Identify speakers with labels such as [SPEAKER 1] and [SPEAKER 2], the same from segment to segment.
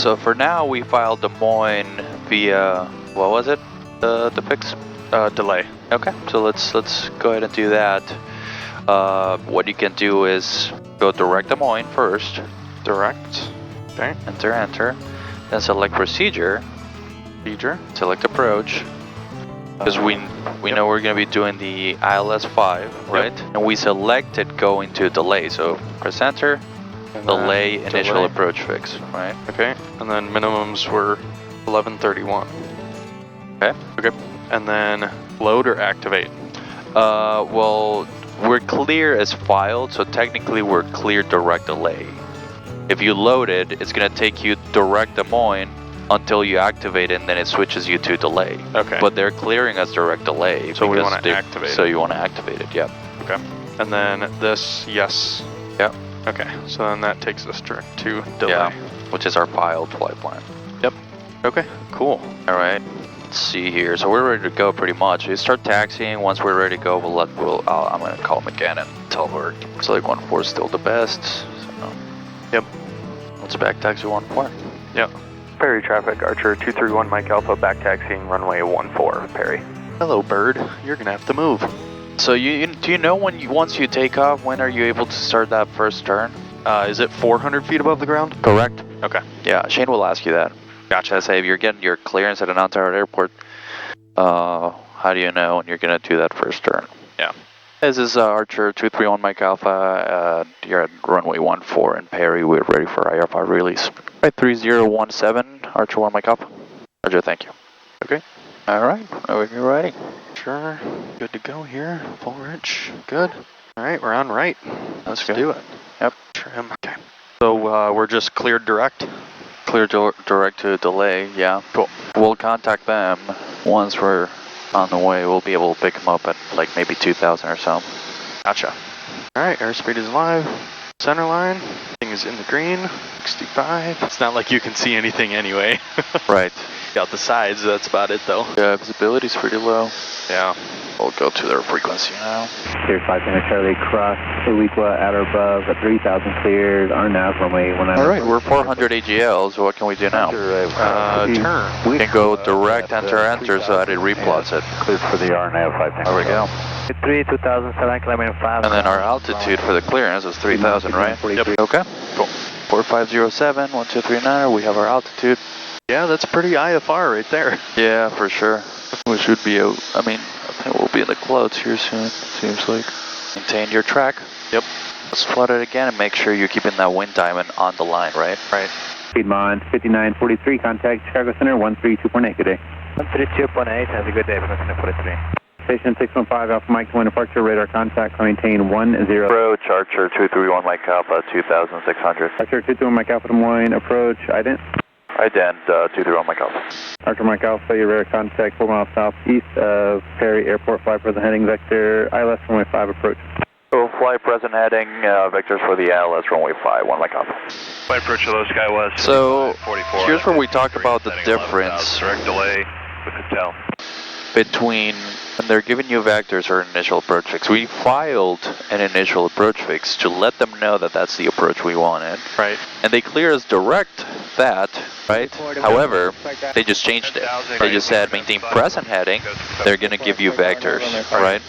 [SPEAKER 1] So for now, we filed Des Moines via, what was it? The fix?
[SPEAKER 2] Delay.
[SPEAKER 1] Okay, so let's go ahead and do that. What you can do is go direct Des Moines first.
[SPEAKER 2] Direct. Okay.
[SPEAKER 1] Enter. Then select procedure. Select approach. Because we know we're going to be doing the ILS 5, right?
[SPEAKER 2] Yep.
[SPEAKER 1] And we selected going to delay. So press enter,
[SPEAKER 2] And
[SPEAKER 1] delay initial
[SPEAKER 2] delay.
[SPEAKER 1] approach fix, right?
[SPEAKER 2] Okay. And then minimums were 1131.
[SPEAKER 1] Okay.
[SPEAKER 2] And then load or activate.
[SPEAKER 1] Well, we're clear as filed, so technically we're clear direct delay. If you load it, it's going to take you direct Des Moines until you activate it, and then it switches you to delay.
[SPEAKER 2] Okay.
[SPEAKER 1] But they're clearing us direct delay.
[SPEAKER 2] So we
[SPEAKER 1] because
[SPEAKER 2] want to activate
[SPEAKER 1] So
[SPEAKER 2] it.
[SPEAKER 1] you want to activate it, yeah.
[SPEAKER 2] Okay. And then this, yes.
[SPEAKER 1] Yep.
[SPEAKER 2] Okay. So then that takes us direct to delay.
[SPEAKER 1] Yeah, which is our filed flight plan.
[SPEAKER 2] Yep. Okay. Cool.
[SPEAKER 1] All right. Let's see here. So we're ready to go pretty much. We start taxiing. Once we're ready to go, I'm going to call him again and tell her Select 14 is still the best. So,
[SPEAKER 2] yep.
[SPEAKER 1] Let's back taxi 14.
[SPEAKER 2] Yep.
[SPEAKER 3] Perry traffic, Archer 231 Mike Alpha, back taxiing runway 14, Perry.
[SPEAKER 2] Hello, bird. You're gonna have to move.
[SPEAKER 1] So do you know once you take off, when are you able to start that first turn?
[SPEAKER 2] Is it 400 feet above the ground?
[SPEAKER 1] Correct.
[SPEAKER 2] Okay.
[SPEAKER 1] Yeah, Shane will ask you that. Gotcha. Say if you're getting your clearance at an out-tower airport, how do you know when you're gonna do that first turn?
[SPEAKER 2] Yeah.
[SPEAKER 1] This is Archer 231 Mike Alpha. You're at runway 14 in Perry. We're ready for IFR release. Right, 3017, Archer 1 Mike Alpha. Roger, thank you.
[SPEAKER 2] Okay.
[SPEAKER 1] All right, are we ready?
[SPEAKER 2] Sure. Good to go here. Full rich. Good. All right, we're on right. Let's do it.
[SPEAKER 1] Yep.
[SPEAKER 2] Trim. Okay. So we're just cleared direct.
[SPEAKER 1] Clear direct to delay, yeah.
[SPEAKER 2] Cool.
[SPEAKER 1] We'll contact them once we're on the way. We'll be able to pick them up at like maybe 2,000 or so.
[SPEAKER 2] Gotcha. All right, airspeed is live. Center line. Thing is in the green. 65. It's not like you can see anything anyway.
[SPEAKER 1] Right.
[SPEAKER 2] Got the sides, that's about it though.
[SPEAKER 1] Yeah, visibility's pretty low.
[SPEAKER 2] Yeah.
[SPEAKER 1] We'll go to their frequency now.
[SPEAKER 4] Clear 5 Charlie cross, Uliqua at or above, at 3,000 cleared, RNAV runway 19.
[SPEAKER 1] All right, we're 400 AGL, so what can we do now?
[SPEAKER 2] Turn.
[SPEAKER 1] We can go direct enter so that it replots it.
[SPEAKER 4] Cleared for the RNAV 5.
[SPEAKER 1] There we go.
[SPEAKER 4] 2007, kilometer 5.
[SPEAKER 1] And then our altitude for the clearance is 3,000, right?
[SPEAKER 2] Yep.
[SPEAKER 1] Okay. Cool. 4507, 1239, we have our altitude.
[SPEAKER 2] Yeah, that's pretty IFR right there.
[SPEAKER 1] Yeah, for sure. We should be out. I think we'll be in the clouds here soon, seems like. Maintain your track.
[SPEAKER 2] Yep.
[SPEAKER 1] Let's flood it again and make sure you're keeping that wind diamond on the line, right?
[SPEAKER 2] Right.
[SPEAKER 4] Piedmont 5943, contact Chicago Center 132.8, good day.
[SPEAKER 3] 132.8, have a good day, 143.
[SPEAKER 4] Station 615, Alpha Mike 1 departure, radar contact, maintain 10.
[SPEAKER 1] Approach, Archer 231 Mike Alpha, 2600.
[SPEAKER 4] Archer 231 Mike Alpha Des Moines, approach, ident.
[SPEAKER 1] Ident, 231 Mike Alpha.
[SPEAKER 4] Archer Mike Alpha, your radar contact 4 miles southeast of Perry Airport, fly present heading vector, ILS runway 5 approach.
[SPEAKER 1] So fly present heading, vectors for the ILS runway 5, 1 Mike Alpha.
[SPEAKER 3] Flight approach hello Sky West.
[SPEAKER 1] So,
[SPEAKER 3] 44.
[SPEAKER 1] here's where we talk about the difference
[SPEAKER 3] Direct delay with hotel.
[SPEAKER 1] between when they're giving you vectors or initial approach fix. We filed an initial approach fix to let them know that that's the approach we wanted.
[SPEAKER 2] Right.
[SPEAKER 1] And they clear us direct that, right? However, they just changed it. They just said maintain present heading, they're going to give you vectors, right?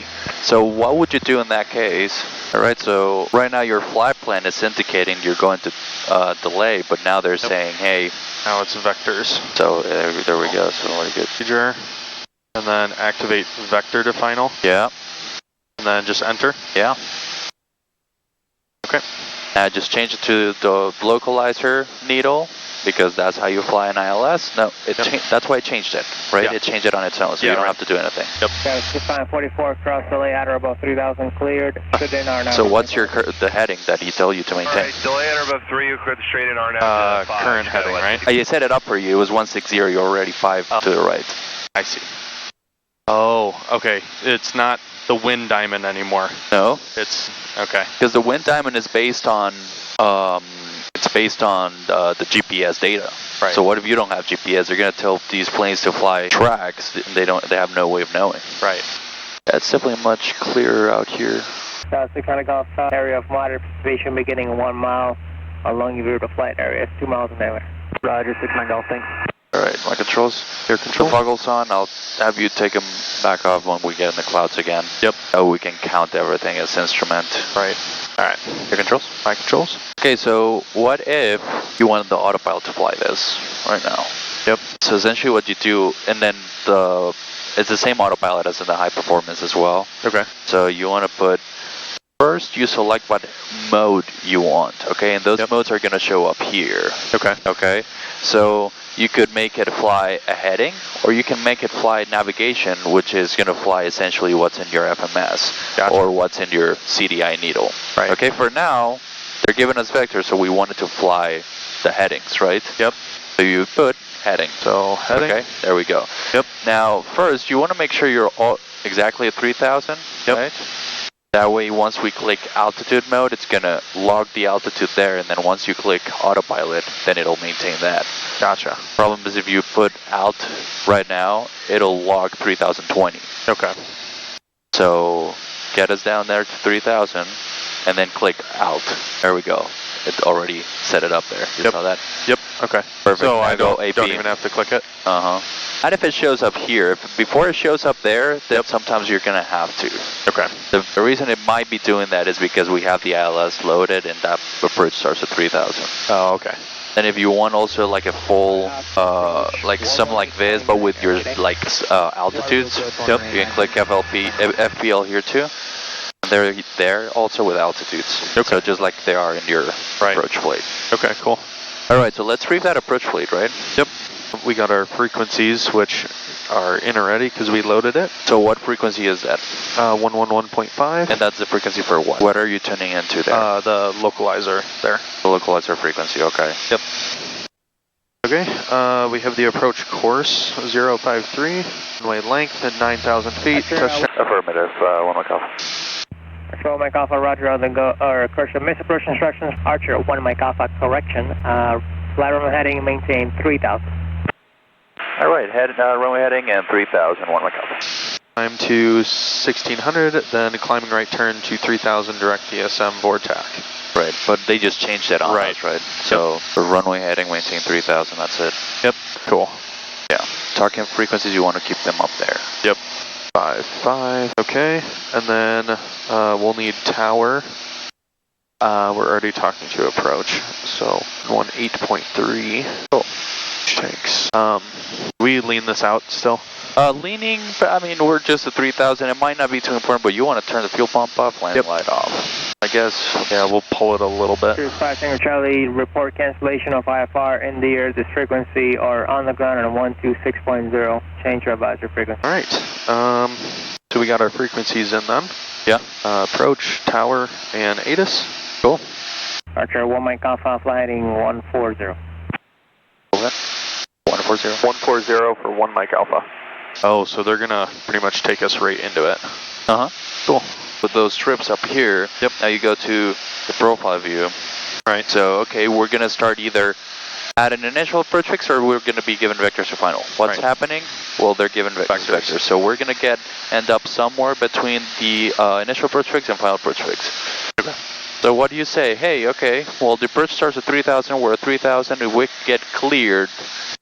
[SPEAKER 1] So what would you do in that case? All right, so right now your flight plan is indicating you're going to delay, but now they're saying, hey.
[SPEAKER 2] Now it's vectors.
[SPEAKER 1] So there we go, so very good.
[SPEAKER 2] Procedure. And then activate vector to final.
[SPEAKER 1] Yeah.
[SPEAKER 2] And then just enter.
[SPEAKER 1] Yeah.
[SPEAKER 2] Okay.
[SPEAKER 1] Now just change it to the localizer needle, because that's how you fly an ILS. No, that's why it changed it, right?
[SPEAKER 2] Yeah.
[SPEAKER 1] It changed it on its own, so you don't have to do anything.
[SPEAKER 2] Yep.
[SPEAKER 3] 4544, cross delay at or above 3,000 cleared. Good in RNAV.
[SPEAKER 1] So what's the heading that he told you to maintain?
[SPEAKER 3] Alright, delay at or above 3, you could straight in RNAV.
[SPEAKER 2] Current heading, right?
[SPEAKER 1] You set it up for you. It was 160. You're already 5 to the right.
[SPEAKER 2] I see. Oh, okay. It's not the wind diamond anymore.
[SPEAKER 1] No,
[SPEAKER 2] It's, okay.
[SPEAKER 1] because the wind diamond is based on the GPS data.
[SPEAKER 2] Right.
[SPEAKER 1] So what if you don't have GPS? They're going to tell these planes to fly tracks, and they have no way of knowing.
[SPEAKER 2] Right.
[SPEAKER 1] That's definitely much clearer out here.
[SPEAKER 3] South Dakota Gulf area of moderate precipitation beginning 1 mile along your route of flight area. 2 miles in diameter. Roger, 6-9 Golf, thanks.
[SPEAKER 1] Alright, my controls.
[SPEAKER 2] Air control.
[SPEAKER 1] The foggles on, I'll have you take them back off when we get in the clouds again.
[SPEAKER 2] Yep.
[SPEAKER 1] So we can count everything as instrument.
[SPEAKER 2] Right. Alright.
[SPEAKER 1] Your controls?
[SPEAKER 2] My controls.
[SPEAKER 1] Okay, so what if you wanted the autopilot to fly this right now?
[SPEAKER 2] Yep.
[SPEAKER 1] So essentially what you do, and then it's the same autopilot as in the high performance as well.
[SPEAKER 2] Okay.
[SPEAKER 1] So you want to put, first you select what mode you want, okay? And those modes are going to show up here.
[SPEAKER 2] Okay.
[SPEAKER 1] Okay, so you could make it fly a heading, or you can make it fly navigation, which is going to fly essentially what's in your FMS,
[SPEAKER 2] Gotcha.
[SPEAKER 1] or what's in your CDI needle.
[SPEAKER 2] Right.
[SPEAKER 1] Okay, for now, they're giving us vectors, so we wanted to fly the headings, right?
[SPEAKER 2] Yep.
[SPEAKER 1] So you put heading.
[SPEAKER 2] So heading.
[SPEAKER 1] Okay, there we go.
[SPEAKER 2] Yep.
[SPEAKER 1] Now, first, you want to make sure you're all exactly at 3,000,
[SPEAKER 2] Yep.
[SPEAKER 1] right? That way, once we click altitude mode, it's going to log the altitude there, and then once you click autopilot, then it'll maintain that.
[SPEAKER 2] Gotcha.
[SPEAKER 1] Problem is if you put alt right now, it'll log 3020.
[SPEAKER 2] Okay.
[SPEAKER 1] So get us down there to 3000, and then click alt. There we go. It already set it up there. You saw that?
[SPEAKER 2] Yep. Okay.
[SPEAKER 1] Perfect.
[SPEAKER 2] So
[SPEAKER 1] Now
[SPEAKER 2] I
[SPEAKER 1] go
[SPEAKER 2] don't
[SPEAKER 1] AP.
[SPEAKER 2] even have to click it?
[SPEAKER 1] Uh-huh. And if it shows up here, before it shows up there, then sometimes you're going to have to.
[SPEAKER 2] Okay.
[SPEAKER 1] The reason it might be doing that is because we have the ILS loaded and that approach starts at 3000.
[SPEAKER 2] Oh, okay.
[SPEAKER 1] And if you want also like a full, like something like this, but with your like altitudes, you can click FPL here too. They're there also with altitudes.
[SPEAKER 2] Okay.
[SPEAKER 1] So just like they are in your approach fleet.
[SPEAKER 2] Okay, cool.
[SPEAKER 1] All right, so let's brief that approach fleet, right?
[SPEAKER 2] Yep. We got our frequencies, which are in already because we loaded it.
[SPEAKER 1] So what frequency is that?
[SPEAKER 2] 111.5.
[SPEAKER 1] And that's the frequency for what? What are you tuning into there?
[SPEAKER 2] The localizer there.
[SPEAKER 1] The localizer frequency, okay.
[SPEAKER 2] Yep. Okay, we have the approach course, 053, runway length at 9,000 feet. Touchdown.
[SPEAKER 3] Affirmative, 1 Mike Alpha.
[SPEAKER 5] Archer 1 Mike Alpha, Roger, on the go, or correction, miss approach instructions, Archer 1 Mike Alpha, correction, fly runway heading, maintain 3,000.
[SPEAKER 1] All right, runway heading and 3000, 1 Mike Alpha.
[SPEAKER 2] Climb to 1600, then climbing right turn to 3000 direct DSM board tack.
[SPEAKER 1] Right, but they just changed that on us, right? So for runway heading, maintain 3000, that's it.
[SPEAKER 2] Yep, cool.
[SPEAKER 1] Yeah, talking frequencies, you want to keep them up there.
[SPEAKER 2] Yep. 5, okay, and then we'll need tower. We're already talking to approach, so 8.3. Cool. Tanks. We lean this out still?
[SPEAKER 1] Leaning, I mean, we're just at 3000. It might not be too important, but you want to turn the fuel pump off, landing light off. I guess.
[SPEAKER 2] Yeah, we'll pull it a little bit.
[SPEAKER 5] 5 Tango Charlie, report cancellation of IFR in the air, this frequency, or on the ground on 126.0. Change your advisor frequency.
[SPEAKER 2] All right. So we got our frequencies in then.
[SPEAKER 1] Yeah.
[SPEAKER 2] Approach, tower, and ATIS.
[SPEAKER 1] Cool.
[SPEAKER 5] Archer 1 Mike Alpha, fly heading 140.
[SPEAKER 1] Okay. 140.
[SPEAKER 3] 140 for 1 Mike Alpha.
[SPEAKER 2] Oh, so they're gonna pretty much take us right into it.
[SPEAKER 1] Uh-huh.
[SPEAKER 2] Cool.
[SPEAKER 1] With those strips up here, now you go to the profile view.
[SPEAKER 2] Right.
[SPEAKER 1] So, okay, we're going to start either at an initial approach fix or we're going to be given vectors for final. What's happening? Well, they're given vectors. So we're going to end up somewhere between the initial approach fix and final approach fix.
[SPEAKER 2] Okay.
[SPEAKER 1] So what do you say? Hey, okay, well, the approach starts at 3000, we're at 3000. If we get cleared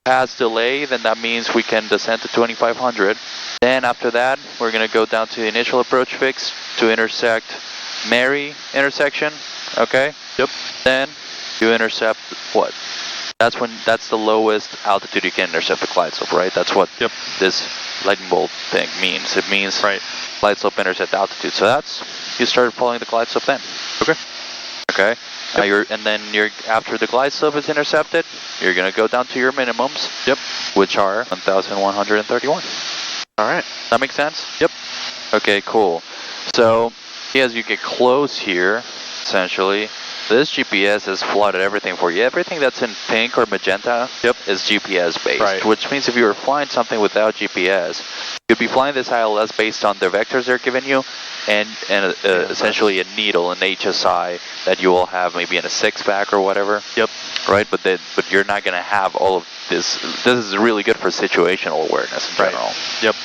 [SPEAKER 1] past delay, then that means we can descend to 2500. Then after that, we're going to go down to the initial approach fix to intersect Mary intersection, okay?
[SPEAKER 2] Yep.
[SPEAKER 1] Then you intercept what? That's the lowest altitude you can intercept the glide slope, right? That's what this lightning bolt thing means. It means glide slope intercept altitude. So you started following the glide slope then.
[SPEAKER 2] Okay.
[SPEAKER 1] Okay. Now after the glide slope is intercepted, you're going to go down to your minimums.
[SPEAKER 2] Yep.
[SPEAKER 1] Which are 1,131.
[SPEAKER 2] All right.
[SPEAKER 1] That makes sense?
[SPEAKER 2] Yep.
[SPEAKER 1] Okay, cool. So as you get close here, essentially, this GPS has flooded everything for you. Everything that's in pink or magenta is GPS based, which means if you were flying something without GPS, you'd be flying this ILS based on the vectors they're giving you and essentially a needle, an HSI that you will have maybe in a 6-pack or whatever.
[SPEAKER 2] Yep.
[SPEAKER 1] Right, but you're not going to have all of this. This is really good for situational awareness in general.
[SPEAKER 2] Yep.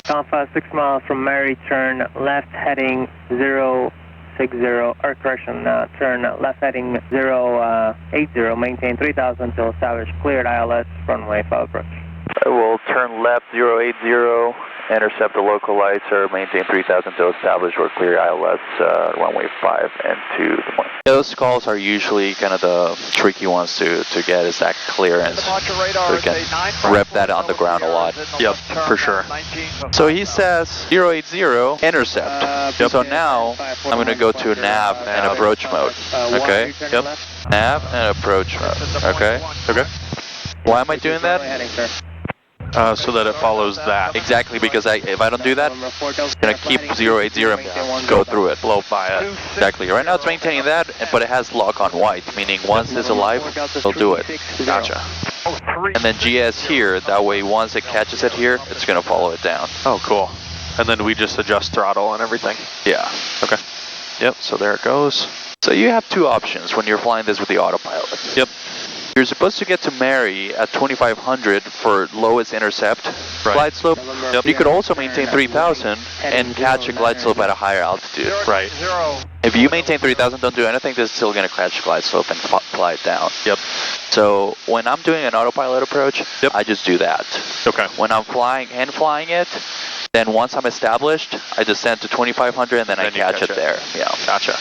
[SPEAKER 5] Alpha 6 miles from Mary, turn left heading 060 60, or correction, turn left heading 080, maintain 3000 until established cleared ILS, runway 5 approach.
[SPEAKER 3] We'll turn left 080, intercept the local lights, or maintain 3000 until established or clear ILS, runway 5 and to the point.
[SPEAKER 1] Those calls are usually kind of the tricky ones to get, is that clearance. So you can rep that on the ground a lot.
[SPEAKER 2] Yep, for sure.
[SPEAKER 1] So he says 080, intercept. So now I'm going to go to nav and approach mode. Okay?
[SPEAKER 2] Yep.
[SPEAKER 1] Nav and approach mode. Okay?
[SPEAKER 2] Okay.
[SPEAKER 1] Why am I doing that?
[SPEAKER 2] So that it follows that.
[SPEAKER 1] Exactly, because if I don't do that, it's going to keep 080 and go through it.
[SPEAKER 2] Blow by it.
[SPEAKER 1] Exactly. Right now it's maintaining that, but it has lock on white, meaning once it's alive, it'll do it.
[SPEAKER 2] Gotcha.
[SPEAKER 1] And then GS here, that way once it catches it here, it's going to follow it down.
[SPEAKER 2] Oh, cool. And then we just adjust throttle and everything.
[SPEAKER 1] Yeah.
[SPEAKER 2] Okay. Yep, so there it goes.
[SPEAKER 1] So you have two options when you're flying this with the autopilot.
[SPEAKER 2] Yep.
[SPEAKER 1] You're supposed to get to Mary at 2500 for lowest intercept glide slope.
[SPEAKER 2] Yep.
[SPEAKER 1] You could also maintain 3000 and catch a glide slope at a higher altitude.
[SPEAKER 2] Right.
[SPEAKER 1] If you maintain 3000, don't do anything, this is still going to catch a glide slope and fly it down.
[SPEAKER 2] Yep.
[SPEAKER 1] So when I'm doing an autopilot approach, I just do that.
[SPEAKER 2] Okay.
[SPEAKER 1] When I'm flying it, then once I'm established, I just send to 2500 and then I catch it there. Yeah.
[SPEAKER 2] Gotcha.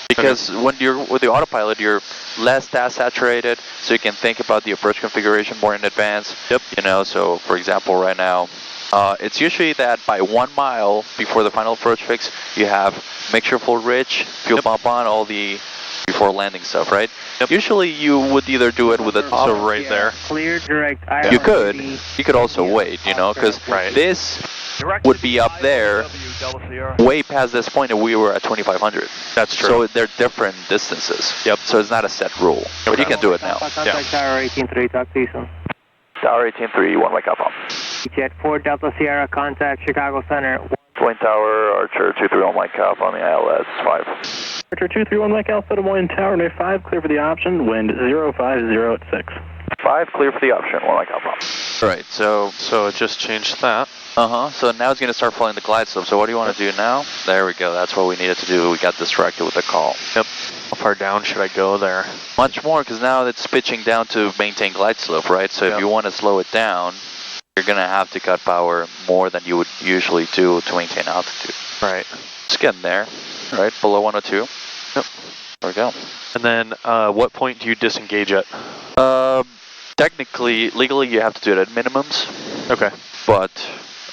[SPEAKER 1] Because when you're with the autopilot, you're less task saturated, so you can think about the approach configuration more in advance.
[SPEAKER 2] Yep.
[SPEAKER 1] You know, so for example, right now, it's usually that by 1 mile before the final approach fix, you have mixture full rich, fuel pump on, all the before landing stuff, right?
[SPEAKER 2] Yep.
[SPEAKER 1] Usually you would either do it with a top.
[SPEAKER 2] So right there.
[SPEAKER 5] Clear direct ILS.
[SPEAKER 1] You could also wait, you know, because this would be up there way past this point and we were at 2500.
[SPEAKER 2] That's true.
[SPEAKER 1] So they're different distances.
[SPEAKER 2] Yep.
[SPEAKER 1] So it's not a set rule, but you can do it now.
[SPEAKER 5] Contact Tower 18-3, talk to you soon.
[SPEAKER 3] Tower 18-3, 1 wake up on.
[SPEAKER 5] Jet 4 Delta Sierra, contact Chicago Center.
[SPEAKER 3] Twin Tower, Archer 231 Mike Alpha on the ILS 5.
[SPEAKER 4] Archer 231 Mike Alpha to Moyne Tower, near 5, clear for the option, wind 050 at 6.
[SPEAKER 3] 5, clear for the option, 1 Mike Alpha.
[SPEAKER 1] Right, so
[SPEAKER 2] it just changed that.
[SPEAKER 1] so now it's going to start flying the glide slope. So what do you want to do now? There we go, that's what we needed to do. We got distracted with the call.
[SPEAKER 2] Yep. How far down should I go there?
[SPEAKER 1] Much more, because now it's pitching down to maintain glide slope, right? So if you want to slow it down, you're going to have to cut power more than you would usually do to maintain altitude.
[SPEAKER 2] Right.
[SPEAKER 1] It's getting there, right? Below 102.
[SPEAKER 2] Yep.
[SPEAKER 1] There we go.
[SPEAKER 2] And then what point do you disengage it?
[SPEAKER 1] Technically, legally, you have to do it at minimums.
[SPEAKER 2] Okay.
[SPEAKER 1] But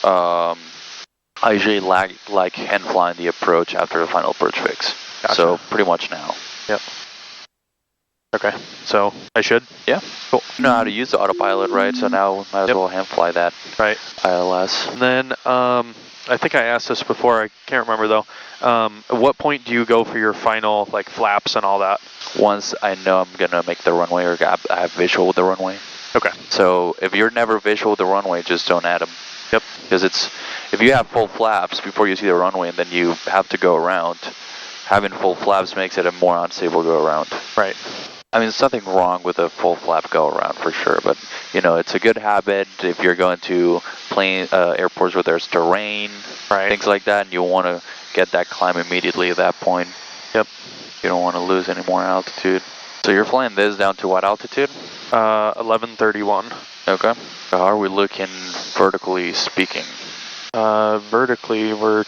[SPEAKER 1] I usually like hand flying the approach after the final approach fix.
[SPEAKER 2] Gotcha.
[SPEAKER 1] So pretty much now.
[SPEAKER 2] Yep. Okay. So I should?
[SPEAKER 1] Yeah.
[SPEAKER 2] Cool.
[SPEAKER 1] You know how to use the autopilot, right? So now we might as well hand fly that.
[SPEAKER 2] Right.
[SPEAKER 1] ILS.
[SPEAKER 2] And then I think I asked this before. I can't remember though. At what point do you go for your final like flaps and all that?
[SPEAKER 1] Once I know I'm gonna make the runway or I have visual with the runway.
[SPEAKER 2] Okay.
[SPEAKER 1] So if you're never visual with the runway, just don't add them.
[SPEAKER 2] Yep.
[SPEAKER 1] Because if you have full flaps before you see the runway and then you have to go around, having full flaps makes it a more unstable go around.
[SPEAKER 2] Right.
[SPEAKER 1] I mean, there's nothing wrong with a full flap go around for sure, but you know, it's a good habit if you're going to airports where there's terrain, things like that, and you want to get that climb immediately at that point.
[SPEAKER 2] Yep.
[SPEAKER 1] You don't want to lose any more altitude. So you're flying this down to what altitude?
[SPEAKER 2] 1131.
[SPEAKER 1] Okay. So how are we looking vertically speaking?
[SPEAKER 2] Vertically, we're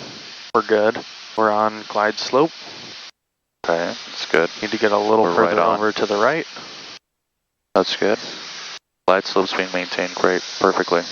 [SPEAKER 2] good. We're on glide slope.
[SPEAKER 1] Okay, that's good.
[SPEAKER 2] Need to get a little further over to the right.
[SPEAKER 1] That's good. Glide slope's being maintained great, perfectly.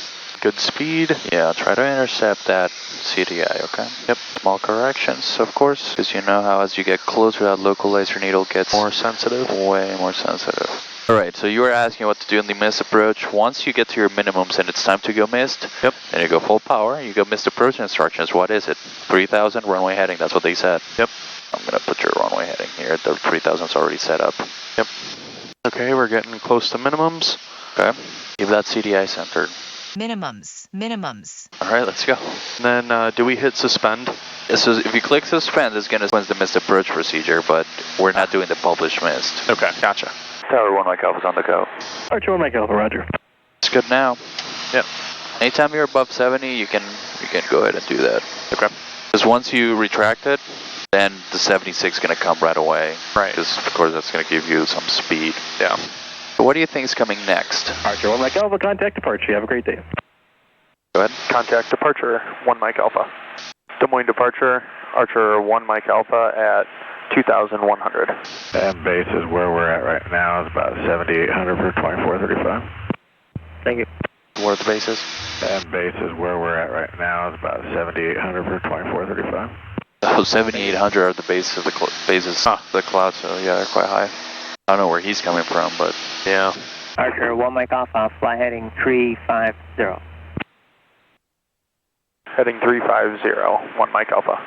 [SPEAKER 2] Good speed.
[SPEAKER 1] Yeah, try to intercept that CDI, okay?
[SPEAKER 2] Yep.
[SPEAKER 1] Small corrections, of course, because you know how as you get closer, that local laser needle gets
[SPEAKER 2] more sensitive.
[SPEAKER 1] Way more sensitive. Alright, so you were asking what to do in the missed approach. Once you get to your minimums and it's time to go missed,
[SPEAKER 2] yep.
[SPEAKER 1] And you go full power, you go missed approach instructions. What is it? 3000 runway heading, that's what they said.
[SPEAKER 2] Yep.
[SPEAKER 1] I'm going to put your runway heading here. The 3000's already set up.
[SPEAKER 2] Yep. Okay, we're getting close to minimums.
[SPEAKER 1] Okay. Keep that CDI centered.
[SPEAKER 6] Minimums.
[SPEAKER 1] All right, let's go.
[SPEAKER 2] And then do we hit suspend?
[SPEAKER 1] So if you click suspend, it's going to sequence the missed approach procedure, but we're not doing the published missed.
[SPEAKER 2] Okay, gotcha.
[SPEAKER 3] Tower 1 Mike Alpha's on the go.
[SPEAKER 4] Archer 1 Mike Alpha, roger.
[SPEAKER 1] It's good now.
[SPEAKER 2] Yep.
[SPEAKER 1] Anytime you're above 70, you can go ahead and do that.
[SPEAKER 2] Okay.
[SPEAKER 1] Because once you retract it, then the 76 is going to come right away.
[SPEAKER 2] Right.
[SPEAKER 1] Because, of course, that's going to give you some speed.
[SPEAKER 2] Yeah.
[SPEAKER 1] So what do you think is coming next?
[SPEAKER 4] Archer 1 Mike Alpha, contact departure. You have a great day.
[SPEAKER 1] Go ahead.
[SPEAKER 2] Contact departure, 1 Mike Alpha. Des Moines departure, Archer 1 Mike Alpha at 2,100.
[SPEAKER 4] And base is where we're at right now. It's about 7,800 for 2435.
[SPEAKER 5] Thank you.
[SPEAKER 2] Where the base is?
[SPEAKER 4] And base is where we're at right now. It's about 7,800 for 2435.
[SPEAKER 1] Oh, 7,800 are the base of the bases of the cloud, so yeah, they're quite high. I don't know where he's coming from, but
[SPEAKER 2] Yeah.
[SPEAKER 5] Archer 1 Mike Alpha, fly heading 350.
[SPEAKER 2] Heading 350, 1 Mike Alpha.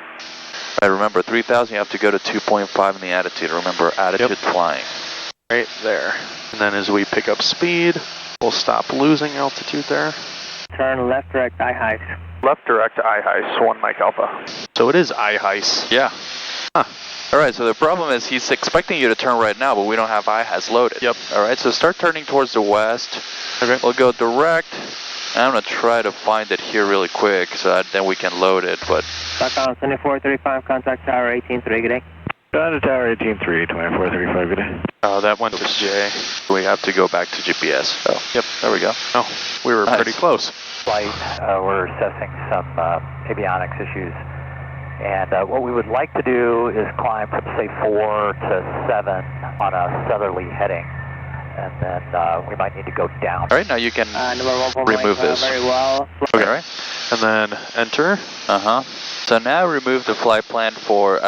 [SPEAKER 1] right, remember 3,000 you have to go to 2.5 in the attitude. Remember attitude flying.
[SPEAKER 2] Right there. And then as we pick up speed, we'll stop losing altitude there.
[SPEAKER 5] Turn left direct I-height.
[SPEAKER 2] Left direct I-height, 1 Mike Alpha. So it is I-height.
[SPEAKER 1] Yeah. Huh. Alright, so the problem is he's expecting you to turn right now, but we don't have I-has loaded.
[SPEAKER 2] Yep.
[SPEAKER 1] Alright, so start turning towards the west.
[SPEAKER 2] Okay.
[SPEAKER 1] We'll go direct. I'm going to try to find it here really quick so that then we can load it, but...
[SPEAKER 5] Stockholm 2435, contact tower 18-3, good day.
[SPEAKER 4] Down to tower 18-3, 2435, good day.
[SPEAKER 2] Oh, that went to J.
[SPEAKER 1] We have to go back to GPS. Oh, yep, there we go.
[SPEAKER 2] Oh, we were pretty close.
[SPEAKER 7] Flight, we're assessing some avionics issues. And what we would like to do is climb from, say, 4 to 7 on a southerly heading. And then we might need to go down.
[SPEAKER 1] Alright, now you can
[SPEAKER 5] Number 1
[SPEAKER 1] remove this.
[SPEAKER 5] Very well.
[SPEAKER 1] Okay, right?
[SPEAKER 2] And then enter.
[SPEAKER 1] Uh-huh. So now remove the flight plan for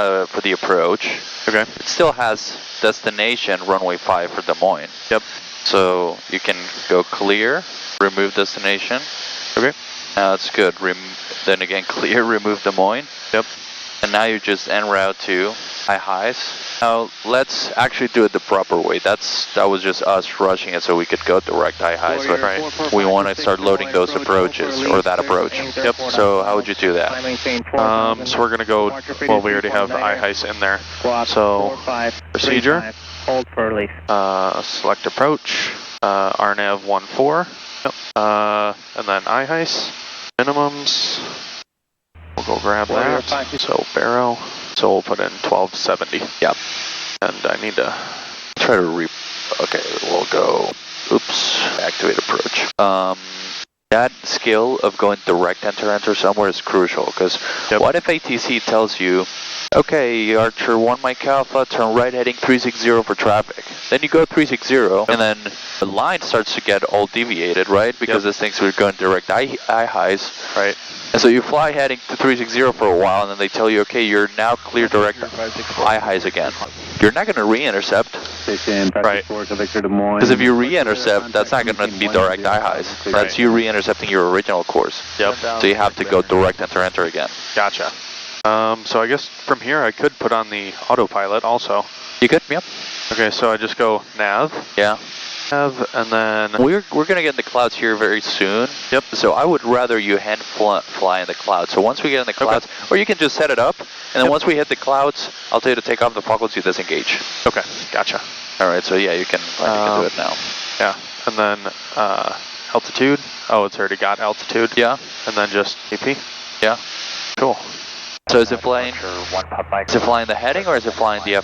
[SPEAKER 1] the approach.
[SPEAKER 2] Okay.
[SPEAKER 1] It still has destination runway 5 for Des Moines.
[SPEAKER 2] Yep.
[SPEAKER 1] So you can go clear, remove destination.
[SPEAKER 2] Okay.
[SPEAKER 1] Now it's good. Then again, clear, remove Des Moines.
[SPEAKER 2] Yep.
[SPEAKER 1] And now you're just en route to I-highs. Now let's actually do it the proper way. That was just us rushing it so we could go direct I-highs. But
[SPEAKER 2] Right.
[SPEAKER 1] we want to start loading those approaches, or that approach.
[SPEAKER 2] Yep.
[SPEAKER 1] So how would you do that?
[SPEAKER 2] So we're going to go, well, we already have I-heights in there. So, procedure.
[SPEAKER 5] Hold for release.
[SPEAKER 2] Select approach, RNAV 14. Yep. And then I-heights, minimums. We'll go grab that. So barrow. So we'll put in 1270.
[SPEAKER 1] Yep.
[SPEAKER 2] And I need to
[SPEAKER 1] Try to okay, we'll go, oops, activate approach. That skill of going direct enter somewhere is crucial, because what if ATC tells you, okay, Archer 1 Mike Alpha, turn right heading 360 for traffic. Then you go 360, and then the line starts to get all deviated, right? Because this thing's going direct I-highs.
[SPEAKER 2] Right.
[SPEAKER 1] And so you fly heading to 360 for a while, and then they tell you, okay, you're now clear direct I-highs again. You're not going to re-intercept.
[SPEAKER 2] Right.
[SPEAKER 1] Because if you re-intercept, that's not going to be direct I-highs. That's you re-intercepting your original course.
[SPEAKER 2] Yep.
[SPEAKER 1] So you have to go direct enter again.
[SPEAKER 2] Gotcha. So I guess from here I could put on the autopilot also.
[SPEAKER 1] You could? Yep.
[SPEAKER 2] Okay, so I just go nav.
[SPEAKER 1] Yeah.
[SPEAKER 2] Nav, and then...
[SPEAKER 1] We're going to get in the clouds here very soon.
[SPEAKER 2] Yep.
[SPEAKER 1] So I would rather you hand fly in the clouds. So once we get in the clouds, or you can just set it up, and then once we hit the clouds, I'll tell you to take off the foggles, you disengage.
[SPEAKER 2] Okay, gotcha.
[SPEAKER 1] Alright, so yeah, you can do it now.
[SPEAKER 2] Yeah, and then altitude. Oh, it's already got altitude.
[SPEAKER 1] Yeah.
[SPEAKER 2] And then just AP.
[SPEAKER 1] Yeah.
[SPEAKER 2] Cool.
[SPEAKER 1] So is it flying the heading, or is it flying the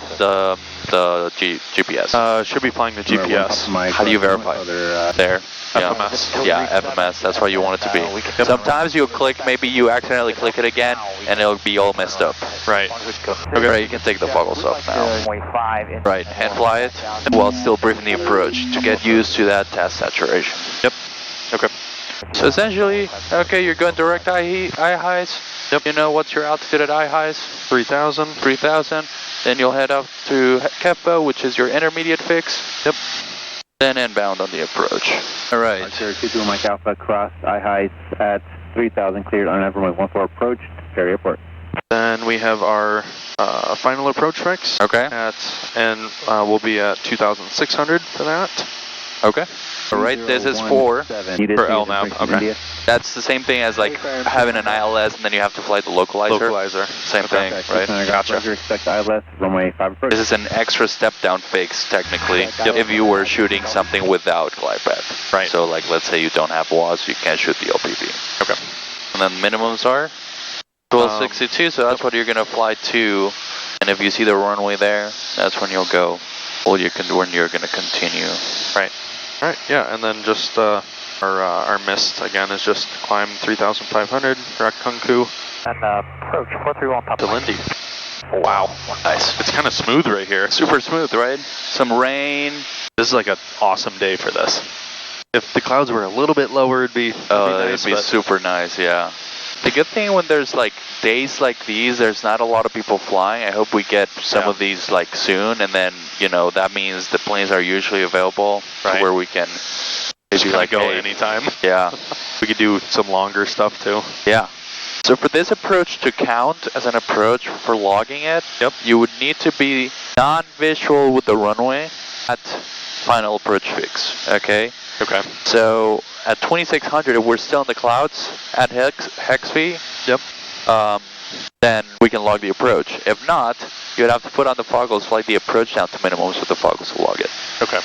[SPEAKER 1] GPS?
[SPEAKER 2] Should be flying the GPS.
[SPEAKER 1] How do you verify? There. Yeah.
[SPEAKER 2] FMS.
[SPEAKER 1] Yeah, FMS. That's what you want it to be. Sometimes you'll click, maybe you accidentally click it again, and it'll be all messed up.
[SPEAKER 2] Right.
[SPEAKER 1] Okay. Right, you can take the foggles off now. Right, hand fly it while still briefing the approach to get used to that test saturation.
[SPEAKER 2] Yep. Okay.
[SPEAKER 1] So essentially, okay, you're going direct I-highs. Yep. You know what's your altitude at I-highs?
[SPEAKER 2] 3,000.
[SPEAKER 1] 3,000. Then you'll head up to Kepa, which is your intermediate fix.
[SPEAKER 2] Yep.
[SPEAKER 1] Then inbound on the approach. All right.
[SPEAKER 4] Archer 22 Mike Alpha, cross I-heights at 3,000, cleared on runway 14 approach, Perry Airport.
[SPEAKER 2] Then we have our final approach fix.
[SPEAKER 1] Okay.
[SPEAKER 2] And we'll be at 2,600 for that.
[SPEAKER 1] Okay. All right, this is for
[SPEAKER 2] LNAV. Okay.
[SPEAKER 1] That's the same thing as like having an ILS and then you have to fly the localizer. Same thing, right?
[SPEAKER 4] Gotcha. Expect ILS, runway 5 approach.
[SPEAKER 1] This is an extra step down fix, technically, if you were shooting something without glide path.
[SPEAKER 2] Right.
[SPEAKER 1] So like, let's say you don't have WAS, you can't shoot the LPV.
[SPEAKER 2] Okay.
[SPEAKER 1] And then minimums are 1262, so that's what you're going to fly to And if you see the runway there, that's when you'll go. Well, when you're going to continue.
[SPEAKER 2] Right. All right. Yeah, and then just our mist again is just climb 3,500 direct Kunku.
[SPEAKER 7] And approach 431 Papa Mike.
[SPEAKER 2] Lindy. Wow.
[SPEAKER 1] Nice.
[SPEAKER 2] It's kind of smooth right here.
[SPEAKER 1] Super smooth, right? Some rain.
[SPEAKER 2] This is like an awesome day for this. If the clouds were a little bit lower, it'd be nice,
[SPEAKER 1] it'd be super nice, yeah. The good thing when there's like days like these, there's not a lot of people flying. I hope we get some of these like soon, and then, you know, that means the planes are usually available to where we can maybe like
[SPEAKER 2] go anytime.
[SPEAKER 1] Yeah.
[SPEAKER 2] We could do some longer stuff too.
[SPEAKER 1] Yeah. So for this approach to count as an approach for logging it, you would need to be non-visual with the runway at final approach fix, okay?
[SPEAKER 2] Okay.
[SPEAKER 1] So at 2600, if we're still in the clouds at hex V, then we can log the approach. If not, you'd have to put on the foggles, fly the approach down to minimums with the foggles to log it.
[SPEAKER 2] Okay.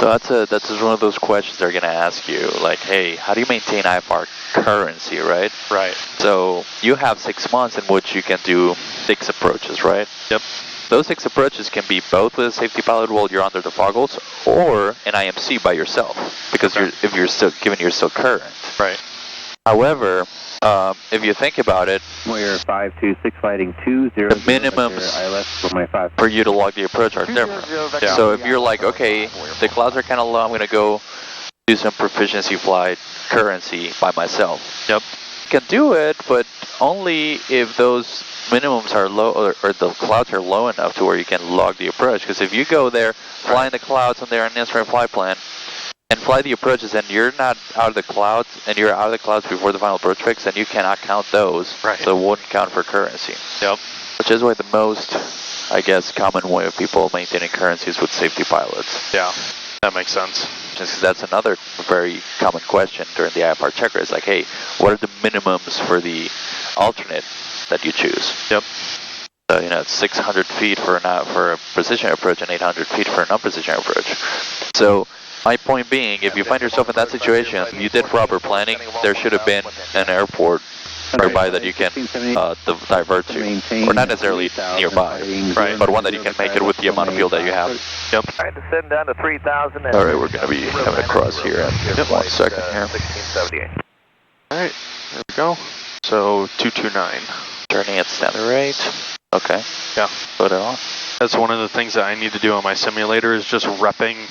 [SPEAKER 1] So that's just one of those questions they're going to ask you, like, hey, how do you maintain IFR currency, right?
[SPEAKER 2] Right.
[SPEAKER 1] So you have 6 months in which you can do 6 approaches, right?
[SPEAKER 2] Yep.
[SPEAKER 1] Those 6 approaches can be both with a safety pilot while you're under the foggles, or an IMC by yourself, because if you're still current.
[SPEAKER 2] Right.
[SPEAKER 1] However, if you think about it,
[SPEAKER 4] we're 526 flighting 20.
[SPEAKER 1] the minimums for you to log the approach are different.
[SPEAKER 2] Yeah.
[SPEAKER 1] So if you're like, okay, the clouds are kind of low, I'm going to go do some proficiency flight currency by myself.
[SPEAKER 2] Yep.
[SPEAKER 1] You can do it, but only if those minimums are low, or the clouds are low enough to where you can log the approach. Because if you go there, fly in the clouds on their unnecessary flight plan, and fly the approaches, and you're not out of the clouds, and you're out of the clouds before the final approach fix, then you cannot count those.
[SPEAKER 2] Right.
[SPEAKER 1] So it wouldn't count for currency.
[SPEAKER 2] Yep.
[SPEAKER 1] Which is why the most, I guess, common way of people maintaining currencies with safety pilots.
[SPEAKER 2] Yeah, that makes sense.
[SPEAKER 1] Just 'cause that's another very common question during the IFR checker. Is like, hey, what are the minimums for the alternate that you choose?
[SPEAKER 2] Yep.
[SPEAKER 1] So, you know, it's 600 feet for a precision approach and 800 feet for a non-precision approach. So my point being, if you find yourself in that situation, you did proper planning, there should have been an airport nearby that you can divert to, or not necessarily nearby, right? But one that you can make it with the amount of fuel that you have. Yep.
[SPEAKER 3] All right, descend down to 3,000.
[SPEAKER 1] All right, we're going to be coming across here in 1 second here.
[SPEAKER 3] 1678.
[SPEAKER 2] All right, there we go. So 229.
[SPEAKER 1] Turning at standard rate. Okay.
[SPEAKER 2] Yeah.
[SPEAKER 1] Put it on.
[SPEAKER 2] That's one of the things that I need to do on my simulator is just repping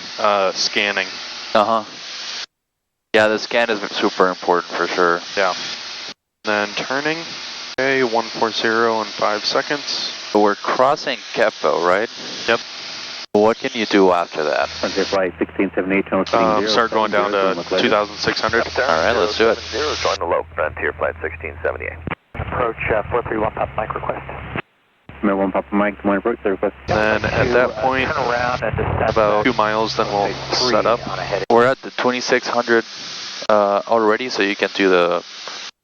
[SPEAKER 2] scanning.
[SPEAKER 1] Yeah, the scan is super important for sure.
[SPEAKER 2] Yeah. Then turning. Okay, 140 in 5 seconds.
[SPEAKER 1] So we're crossing Kepo, right?
[SPEAKER 2] Yep.
[SPEAKER 1] What can you do after that?
[SPEAKER 4] Frontier flight 1678,
[SPEAKER 2] start going down to 2,600.
[SPEAKER 1] All right, let's do it.
[SPEAKER 3] Join the low Frontier flight 1678.
[SPEAKER 7] Approach 431 Papa Mike request.
[SPEAKER 4] Mid 1 Papa Mike, morning approach, the request.
[SPEAKER 2] Then at that point,
[SPEAKER 7] turn around and descend
[SPEAKER 2] about 2 miles, then we'll set up.
[SPEAKER 1] We're at the 2600 already, so you can do the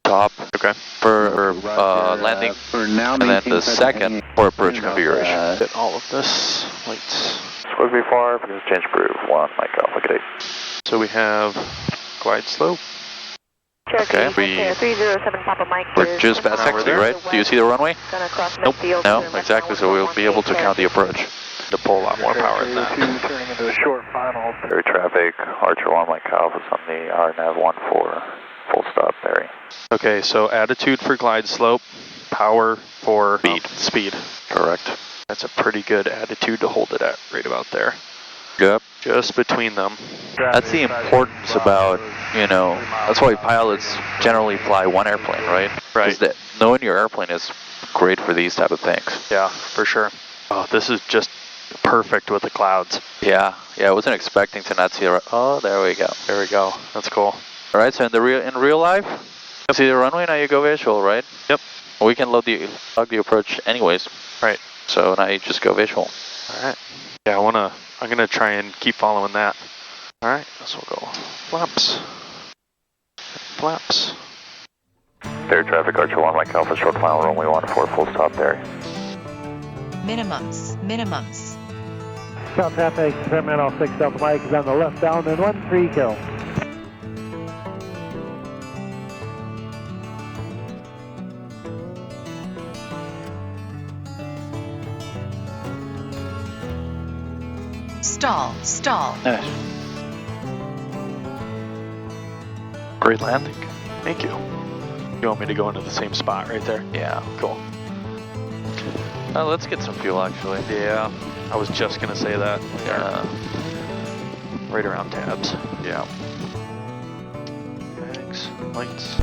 [SPEAKER 1] top for landing,
[SPEAKER 4] For now,
[SPEAKER 1] and then the second for approach configuration.
[SPEAKER 2] Get all of this. Lights.
[SPEAKER 3] Squid V4, because change proof 1, Mike Alpha, good 8.
[SPEAKER 2] So we have glide slope.
[SPEAKER 1] Okay,
[SPEAKER 8] 307 Papa Mike.
[SPEAKER 1] we're just past
[SPEAKER 2] Now we're
[SPEAKER 1] Hexley,
[SPEAKER 2] there.
[SPEAKER 1] right? Do you see the runway?
[SPEAKER 8] Gonna cross
[SPEAKER 1] Nope.
[SPEAKER 8] midfield.
[SPEAKER 1] No, exactly, so we'll be able to count the approach.
[SPEAKER 2] To pull a lot more power than that.
[SPEAKER 7] Turning into a short final.
[SPEAKER 3] Air traffic, Archer 1, Mike Alpha on the RNAV 14, full stop, Barry.
[SPEAKER 2] Okay, so attitude for glide slope, power for speed.
[SPEAKER 1] Correct.
[SPEAKER 2] That's a pretty good attitude to hold it at, right about there.
[SPEAKER 1] Yep.
[SPEAKER 2] Just between them.
[SPEAKER 1] That's the importance about, you know, that's why pilots generally fly one airplane, right?
[SPEAKER 2] Right.
[SPEAKER 1] That knowing your airplane is great for these type of things.
[SPEAKER 2] Yeah, for sure. Oh, this is just perfect with the clouds.
[SPEAKER 1] Yeah, I wasn't expecting to not see oh, there we go.
[SPEAKER 2] There we go. That's cool.
[SPEAKER 1] All right, so in real life, see the runway, now you go visual, right?
[SPEAKER 2] Yep.
[SPEAKER 1] We can log the approach anyways.
[SPEAKER 2] Right.
[SPEAKER 1] So now you just go visual.
[SPEAKER 2] All right. Yeah, I'm gonna try and keep following that. All right, so we'll go flaps. Flaps.
[SPEAKER 3] Air traffic, Archer 1, Mike Alpha, short final, runway 14, full stop, Barry.
[SPEAKER 6] Minimums.
[SPEAKER 5] South traffic, Sacramento 6 Delta Mike is on the left down and 1-3 kill.
[SPEAKER 6] Stall. Stall.
[SPEAKER 1] Nice. Great landing.
[SPEAKER 2] Thank you. You want me to go into the same spot right there?
[SPEAKER 1] Yeah.
[SPEAKER 2] Cool.
[SPEAKER 1] Let's get some fuel actually.
[SPEAKER 2] Yeah, I was just gonna say that.
[SPEAKER 1] Yeah.
[SPEAKER 2] Right around tabs.
[SPEAKER 1] Yeah.
[SPEAKER 2] Bags, lights.